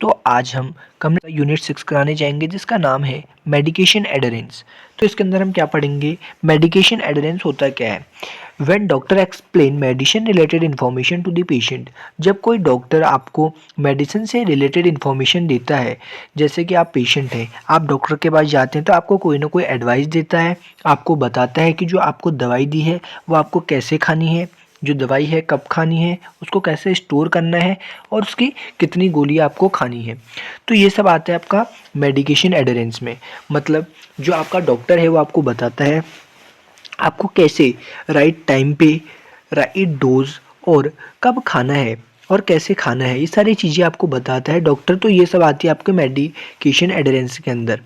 तो आज हम यूनिट 6 कराने जाएंगे जिसका नाम है मेडिकेशन एडरेंस। तो इसके अंदर हम क्या पढ़ेंगे, मेडिकेशन एडरेंस होता क्या है। When doctor explain medicine related information to the patient, जब कोई डॉक्टर आपको मेडिसिन से रिलेटेड इन्फॉर्मेशन देता है, जैसे कि आप पेशेंट हैं, आप डॉक्टर के पास जाते हैं तो आपको कोई ना कोई एडवाइस देता है, आपको बताता है कि जो आपको दवाई दी है वो आपको कैसे खानी है, जो दवाई है कब खानी है, उसको कैसे स्टोर करना है और उसकी कितनी गोली आपको खानी है। तो ये सब आता है आपका मेडिकेशन एडरेंस में। मतलब जो आपका डॉक्टर है वो आपको बताता है आपको कैसे राइट टाइम पे राइट डोज और कब खाना है और कैसे खाना है, ये सारी चीज़ें आपको बताता है डॉक्टर। तो ये सब आती है आपके मेडिकेशन एडरेंस के अंदर।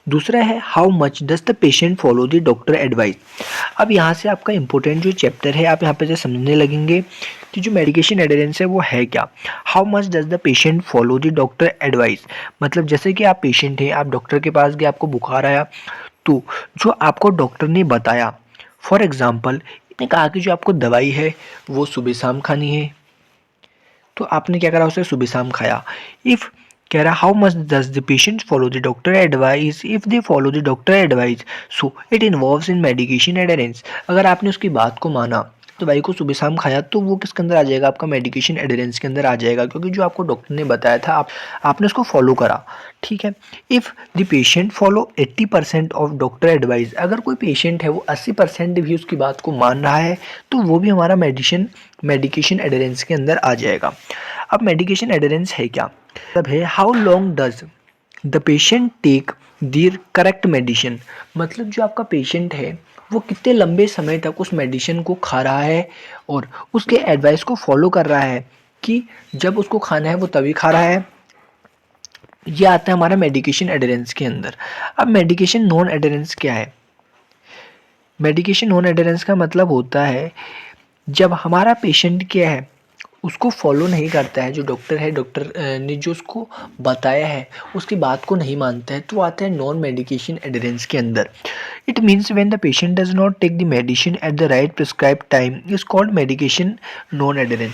दूसरा है how much does the patient follow the doctor advice. अब यहाँ से आपका इंपॉर्टेंट जो चैप्टर है आप यहाँ पे से समझने लगेंगे कि जो मेडिकेशन एडरेंस है वो है क्या। How much does the patient follow the doctor advice, मतलब जैसे कि आप पेशेंट हैं, आप डॉक्टर के पास गए, आपको बुखार आया, तो जो आपको डॉक्टर ने बताया, फॉर एग्ज़ाम्पल ने कहा कि जो आपको दवाई है वो सुबह शाम खानी है, तो आपने क्या करा, उसे सुबह शाम खाया। इफ़ कह रहा how much does the patient follow the doctor advice, if they follow the doctor advice so it involves in medication adherence. अगर आपने उसकी बात को माना, दवाई को सुबह शाम खाया, तो वो किसके अंदर आ जाएगा, आपका मेडिकेशन एडरेंस के अंदर आ जाएगा, क्योंकि जो आपको डॉक्टर ने बताया था आपने उसको फॉलो करा। ठीक है। If the patient follow 80% of doctor advice, अगर कोई पेशेंट है वो 80% भी उसकी बात को मान रहा है तो वो भी हमारा मेडिकेशन एडरेंस के अंदर आ जाएगा। अब मेडिकेशन एडरेंस है क्या, मतलब है how long does the patient take their correct medicine, मतलब जो आपका पेशेंट है वो कितने लंबे समय तक उस मेडिसिन को खा रहा है और उसके एडवाइस को फॉलो कर रहा है कि जब उसको खाना है वो तभी खा रहा है। ये आता है हमारा मेडिकेशन एडरेंस के अंदर। अब मेडिकेशन नॉन एडरेंस क्या है, मेडिकेशन नॉन एडरेंस का मतलब होता है जब हमारा पेशेंट क्या है उसको फॉलो नहीं करता है, जो डॉक्टर है, डॉक्टर ने जो उसको बताया है उसकी बात को नहीं मानता है, तो आता है नॉन मेडिकेशन एडरेंस के अंदर। It means when the patient does not take the medicine at the right prescribe time is called medication non adherence.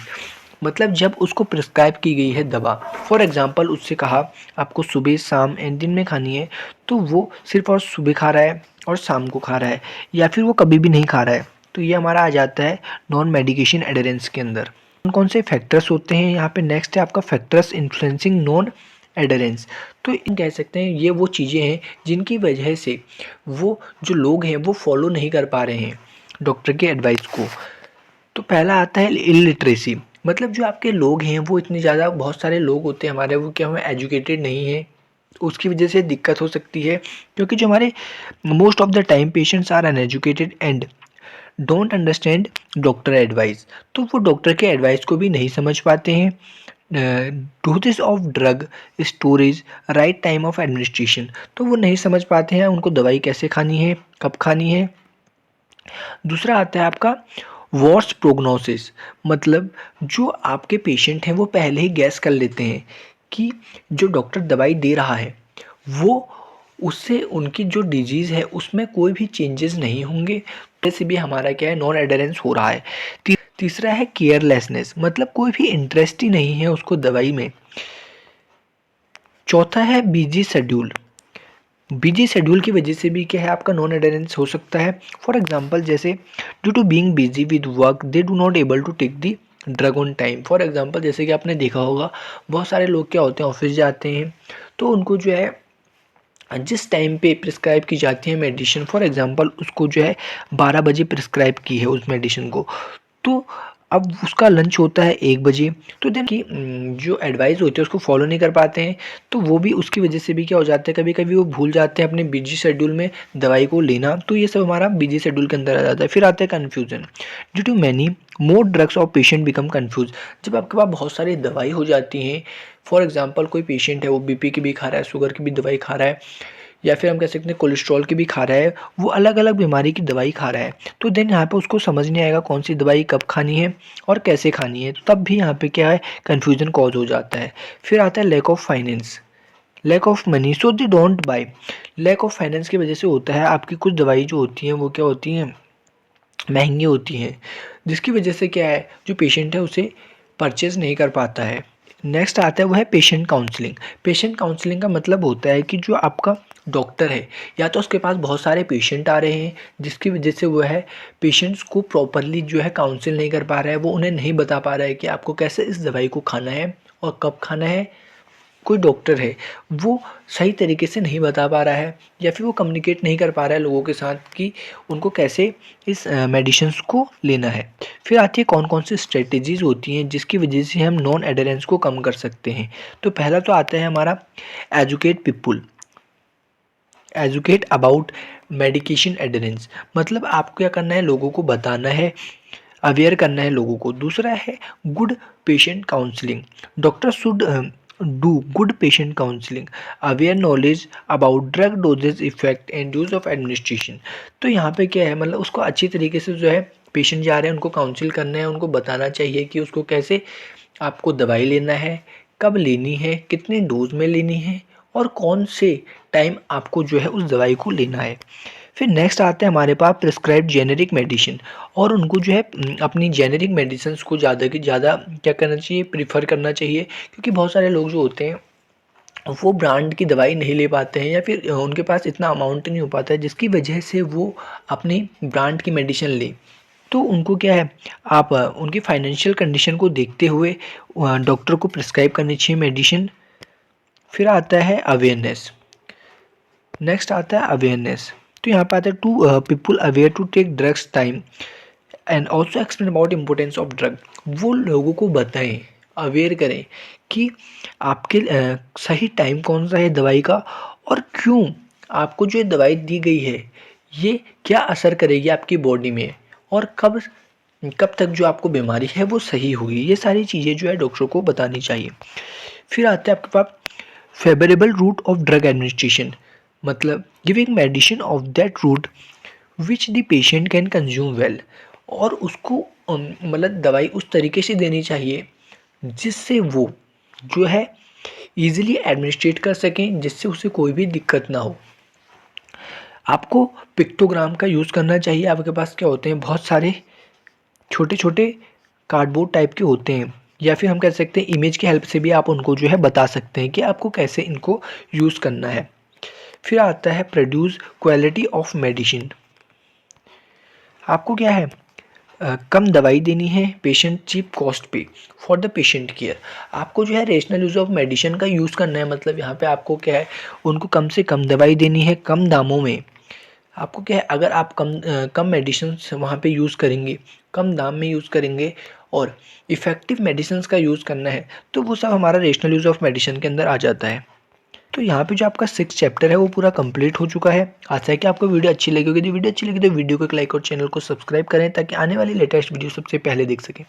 मतलब जब उसको प्रिस्क्राइब की गई है दवा, फॉर एग्जांपल उससे कहा आपको सुबह शाम एंड दिन में खानी है, तो वो सिर्फ और सुबह खा रहा है और शाम को खा रहा है, या फिर वो कभी भी नहीं खा रहा है, तो ये हमारा आ जाता है नॉन मेडिकेशन एडरेंस के अंदर। कौन कौन से फैक्टर्स होते हैं यहाँ पे, नेक्स्ट है आपका फैक्टर्स इन्फ्लुएंसिंग नॉन एडरेंस। तो इन कह सकते हैं ये वो चीज़ें हैं जिनकी वजह से वो जो लोग हैं वो फॉलो नहीं कर पा रहे हैं डॉक्टर के एडवाइस को। तो पहला आता है इलिटरेसी, मतलब जो आपके लोग हैं वो इतने ज़्यादा, बहुत सारे लोग होते हैं हमारे वो क्या हुए एजुकेटेड नहीं है, उसकी वजह से दिक्कत हो सकती है, क्योंकि जो हमारे most of the time patients are uneducated and don't understand doctor advice, तो वो डॉक्टर के एडवाइस को भी नहीं समझ पाते हैं। Doses of drug storage right time of administration, तो वो नहीं समझ पाते हैं उनको दवाई कैसे खानी है कब खानी है। दूसरा आता है आपका वर्स प्रोग्नोसिस, मतलब जो आपके पेशेंट हैं वो पहले ही गैस कर लेते हैं कि जो डॉक्टर दवाई दे रहा है वो उससे उनकी जो डिजीज़ है उसमें कोई भी चेंजेस नहीं होंगे, जैसे भी हमारा क्या है नॉन एडरेंस हो रहा है। तीसरा है केयरलेसनेस, मतलब कोई भी इंटरेस्ट ही नहीं है उसको दवाई में। चौथा है बिजी शेड्यूल, बिजी शेड्यूल की वजह से भी क्या है आपका नॉन एडरेंस हो सकता है। फॉर एग्जांपल जैसे due to being busy with work they do not able to take the drug on time. For example जैसे कि आपने देखा होगा बहुत सारे लोग क्या होते हैं ऑफिस जाते हैं तो उनको जो है जिस टाइम पे प्रिस्क्राइब की जाती है मेडिसिन, फॉर एग्जांपल उसको जो है 12 बजे प्रिस्क्राइब की है उस मेडिसिन को, तो अब उसका लंच होता है 1 बजे, तो देन कि जो एडवाइस होती है उसको फॉलो नहीं कर पाते हैं, तो वो भी उसकी वजह से भी क्या हो जाता है, कभी कभी वो भूल जाते हैं अपने बिजी शेड्यूल में दवाई को लेना, तो ये सब हमारा बिजी शेड्यूल के अंदर आ जाता है। फिर आता है confusion, due to many more drugs और पेशेंट बिकम कन्फ्यूज, जब आपके पास बहुत सारी दवाई हो जाती हैं, फॉर एग्जाम्पल कोई पेशेंट है वो बीपी की भी खा रहा है, शुगर की भी दवाई खा रहा है, या फिर हम कह सकते हैं कोलेस्ट्रॉल की भी खा रहा है, वो अलग अलग बीमारी की दवाई खा रहा है, तो देन यहाँ पे उसको समझ नहीं आएगा कौन सी दवाई कब खानी है और कैसे खानी है, तो तब भी यहाँ पे क्या है कन्फ्यूजन कॉज हो जाता है। फिर आता है lack of finance, lack of money so they don't buy, lack of finance की वजह से होता है आपकी कुछ दवाई जो होती हैं वो क्या होती हैं महंगी होती हैं, जिसकी वजह से क्या है जो पेशेंट है उसे परचेज़ नहीं कर पाता है। नेक्स्ट आता है वो है पेशेंट काउंसलिंग। पेशेंट काउंसलिंग का मतलब होता है कि जो आपका डॉक्टर है या तो उसके पास बहुत सारे पेशेंट आ रहे हैं जिसकी वजह से वो है पेशेंट्स को प्रॉपरली जो है काउंसिल नहीं कर पा रहा है, वो उन्हें नहीं बता पा रहा है कि आपको कैसे इस दवाई को खाना है और कब खाना है। कोई डॉक्टर है वो सही तरीके से नहीं बता पा रहा है या फिर वो कम्युनिकेट नहीं कर पा रहा है लोगों के साथ कि उनको कैसे इस मेडिसिन्स को लेना है। फिर आती है कौन कौन सी स्ट्रेटजीज़ होती हैं जिसकी वजह से हम नॉन एडरेंस को कम कर सकते हैं। तो पहला तो आता है हमारा educate people, educate about medication adherence. मतलब आपको क्या करना है, लोगों को बताना है, अवेयर करना है लोगों को। दूसरा है good patient counselling. Doctor should do good patient counselling, aware knowledge about drug dosages effect and use of administration. तो यहाँ पे क्या है, मतलब उसको अच्छी तरीके से जो है पेशेंट जा रहे हैं उनको काउंसिल करना है, उनको बताना चाहिए कि उसको कैसे आपको दवाई लेना है, कब लेनी है, कितने डोज में लेनी है और कौन से टाइम आपको जो है उस दवाई को लेना है। फिर नेक्स्ट आते हैं हमारे पास प्रिस्क्राइब जेनेरिक मेडिसिन। और उनको जो है अपनी जेनेरिक मेडिसिन को ज़्यादा की ज़्यादा क्या करना चाहिए, प्रीफर करना चाहिए। क्योंकि बहुत सारे लोग जो होते हैं वो ब्रांड की दवाई नहीं ले पाते हैं या फिर उनके पास इतना अमाउंट नहीं हो पाता है जिसकी वजह से वो अपनी ब्रांड की मेडिसिन लें। तो उनको क्या है, आप उनकी फाइनेंशियल कंडीशन को देखते हुए डॉक्टर को प्रिस्क्राइब करनी चाहिए मेडिसिन। फिर आता है अवेयरनेस। नेक्स्ट आता है अवेयरनेस। तो यहाँ पे आता है to people aware to take drugs time and also explain about importance of drug. वो लोगों को बताएं, अवेयर करें कि आपके सही टाइम कौन सा है दवाई का और क्यों आपको जो ये दवाई दी गई है ये क्या असर करेगी आपकी बॉडी में और कब कब तक जो आपको बीमारी है वो सही होगी। ये सारी चीज़ें जो है डॉक्टर को बतानी चाहिए। फिर आते हैं आपके पास favourable route of drug administration. मतलब giving medicine of that route which the patient can consume well. और उसको मतलब दवाई उस तरीके से देनी चाहिए जिससे वो जो है ईजिली एडमिनिस्ट्रेट कर सकें, जिससे उसे कोई भी दिक्कत ना हो। आपको पिक्टोग्राम का यूज़ करना चाहिए। आपके पास क्या होते हैं, बहुत सारे छोटे छोटे कार्डबोर्ड टाइप के होते हैं या फिर हम कह सकते हैं इमेज की हेल्प से भी आप उनको जो है बता सकते हैं कि आपको कैसे इनको यूज़ करना है। फिर आता है प्रोड्यूस क्वालिटी ऑफ मेडिसिन। आपको क्या है, कम दवाई देनी है, पेशेंट चीप कॉस्ट पे फॉर द पेशेंट केयर। आपको जो है रेशनल यूज़ ऑफ मेडिसिन का यूज़ करना है। मतलब यहाँ पे आपको क्या है, उनको कम से कम दवाई देनी है कम दामों में। आपको क्या है, अगर आप कम मेडिसिन वहाँ पे यूज़ करेंगे, कम दाम में यूज़ करेंगे और इफ़ेक्टिव मेडिसिन का यूज़ करना है तो वो सब हमारा रेशनल यूज़ ऑफ मेडिसिन के अंदर आ जाता है। तो यहाँ पे जो आपका 6 चैप्टर है वो पूरा कंप्लीट हो चुका है। आशा है कि आपको वीडियो अच्छी लगी होगी। यदि वीडियो अच्छी लगी तो वीडियो को एक लाइक और चैनल को सब्सक्राइब करें ताकि आने वाली लेटेस्ट वीडियो सबसे पहले देख सकें।